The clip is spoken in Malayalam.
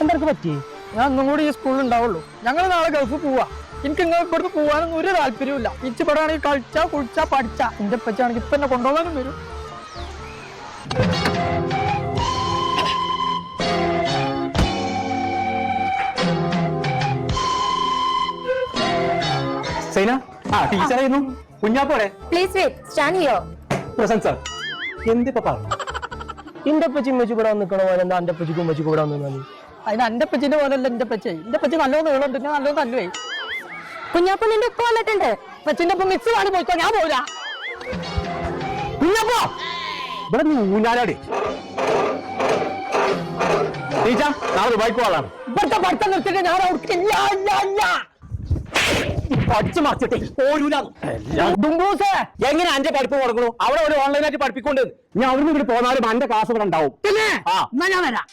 എന്തൊക്കെ പറ്റി? ഞാൻ ഒന്നും കൂടി ഈ സ്കൂളിൽ ഉണ്ടാവുള്ളൂ. ഞങ്ങൾ നാളെ ഗൾഫ് പോവാ. എനിക്ക് നിങ്ങൾക്ക് ഇവിടുന്ന് പോകാനൊന്നും ഒരു താല്പര്യമില്ല. ഇച്ചിപ്പെടാണെങ്കിൽ കളിച്ചാ കുളിച്ചാ പഠിച്ചാ. എന്റെ പച്ചാണെങ്കിൽ ഇപ്പൊ എന്നെ കൊണ്ടുപോകാനും വരും. സൈന ടീച്ചറായിരുന്നു കുഞ്ഞാപ്പോടെ please wait stand here. Present sir എന്തിപ്പോ പറഞ്ഞു? എന്റെ പച്ചി ഉമ്മച്ചി കൂടെ നിൽക്കണ പോലെ എന്താ എന്റെ പച്ചിക്കും ഉമ്മച്ചി കൂടെ വന്നു? അതിന് എന്റെ പച്ചിന്റെ പോലെയല്ല എന്റെ പച്ച. എന്റെ പച്ച നല്ലോണം നീളുണ്ട്. ഞാൻ നല്ലോണം തല്ലുവേ. കുഞ്ഞാപ്പൻ നിന്റെ ഉപ്പ വന്നിട്ടുണ്ട്. പച്ചിന്റെ ഒപ്പം മിക്സ് വാടി പോയിക്കോ. ഞാൻ പോരാ. കുഞ്ഞാപ്പോ ഇവിടെ നീ ഊഞ്ഞാലാടി. ടീച്ചർ നാളെ ദുബായിക്ക് പോകാനാണ്. ഇവിടുത്തെ പഠിത്തം നിർത്തിയിട്ട് ഞാൻ അവർക്കില്ല. പഠിച്ചു മറിച്ചിട്ട് എങ്ങനെ അന്റെ പഠിപ്പ് കൊടുക്കണു? അവിടെ ഒരു ഓൺലൈനായിട്ട് പഠിപ്പിക്കൊണ്ട് ഞാൻ അവിടുന്ന് ഇവിടെ പോന്നാലും അന്റെ ക്ലാസ് ഇവിടെ ഉണ്ടാവും. പിന്നെ എന്നാ ഞാൻ വരാം.